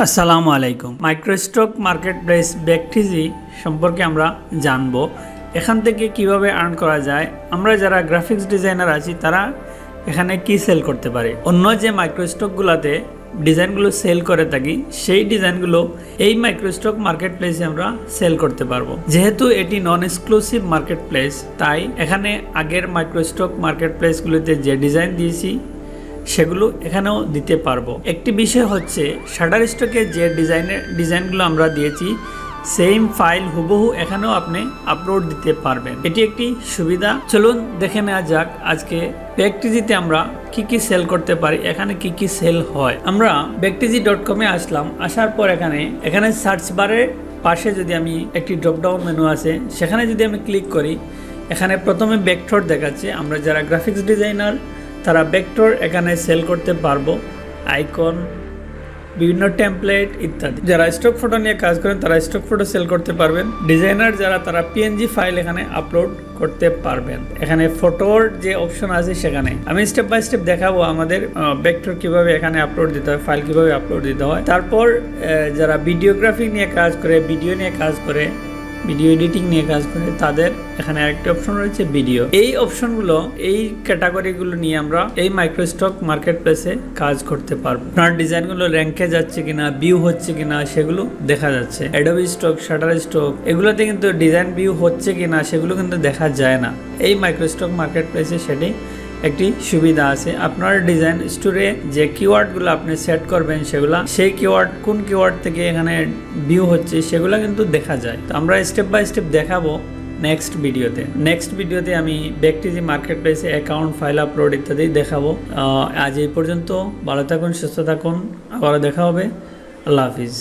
আসসালামু আলাইকুম। Microstock marketplace ভেক্টিজি সম্পর্কে আমরা জানবো। এখান থেকে কিভাবে আর্ন করা যায়, আমরা যারা গ্রাফিক্স ডিজাইনার আছি তারা এখানে কি সেল করতে পারে। অন্য যে মাইক্রোস্টকগুলোতে ডিজাইনগুলো সেল করে থাকি সেই ডিজাইনগুলো এই মাইক্রোস্টক মার্কেটপ্লেসে আমরা সেল করতে পারবো। যেহেতু এটি নন এক্সক্লুসিভ মার্কেটপ্লেস, তাই এখানে আগের মাইক্রোস্টক মার্কেটপ্লেসগুলোতে যে ডিজাইন দিয়েছি সেগুলো এখানেও দিতে পারবো। একটি বিষয় হচ্ছে শাটারস্টকে যে ডিজাইনগুলো আমরা দিয়েছি সেম ফাইল হুবহু এখানেও আপনি আপলোড দিতে পারবেন। এটি একটি সুবিধা। চলুন দেখে নেওয়া যাক আজকে ভেক্টিজিতে আমরা কি কি সেল করতে পারি, এখানে কি কি সেল হয়। আমরা vecteezy.com এ আসলাম। আসার পর এখানে সার্চ বারে পাশে যদি আমি একটি ড্রপডাউন মেনু আছে সেখানে যদি আমি ক্লিক করি, এখানে প্রথমে ভেক্টর দেখাচ্ছে। আমরা যারা গ্রাফিক্স ডিজাইনার তারা ভেক্টর এখানে সেল করতে পারবো, আইকন, বিভিন্ন টেমপ্লেট ইত্যাদি। যারা স্টক ফটো নিয়ে কাজ করেন তারা স্টক ফটো সেল করতে পারবেন। ডিজাইনার যারা তারা পিএনজি ফাইল এখানে আপলোড করতে পারবেন। এখানে ফটোর যে অপশন আছে সেখানে আমি স্টেপ বাই স্টেপ দেখাবো আমাদের ভেক্টর কিভাবে এখানে আপলোড দিতে হয়, ফাইল কিভাবে আপলোড দিতে হয়। তারপর যারা ভিডিওগ্রাফি নিয়ে কাজ করে, ভিডিও নিয়ে কাজ করে, ভিডিও এডিটিং নিয়ে কাজ করে, তাদের এখানে আরেকটা অপশন রয়েছে ভিডিও। এই অপশনগুলো, এই ক্যাটাগরিগুলো নিয়ে আমরা এই মাইক্রোস্টক মার্কেটপ্লেসে কাজ করতে পারবো। আপনার ডিজাইনগুলো র্যাঙ্কে যাচ্ছে কিনা, ভিউ হচ্ছে কিনা সেগুলো দেখা যাচ্ছে। অ্যাডোবি স্টক, শাটারস্টক এগুলোতে কিন্তু ডিজাইন ভিউ হচ্ছে কিনা সেগুলো কিন্তু দেখা যায় না। এই মাইক্রোস্টক মার্কেটপ্লেসে সেটি একটি সুবিধা আছে। আপনার ডিজাইন স্টোরে যে কিওয়ার্ডগুলো আপনি সেট করবেন সেগুলা, সেই কিওয়ার্ড কোন কিওয়ার্ড থেকে এখানে ভিউ হচ্ছে সেগুলো কিন্তু দেখা যায়। তো আমরা স্টেপ বাই স্টেপ দেখাবো নেক্সট ভিডিওতে আমি ভেক্টিজি মার্কেটপ্লেসে অ্যাকাউন্ট, ফাইল আপলোড ইত্যাদি দেখাবো। আজ এই পর্যন্ত। ভালো থাকুন, সুস্থ থাকুন, আবারও দেখা হবে। আল্লাহ হাফিজ।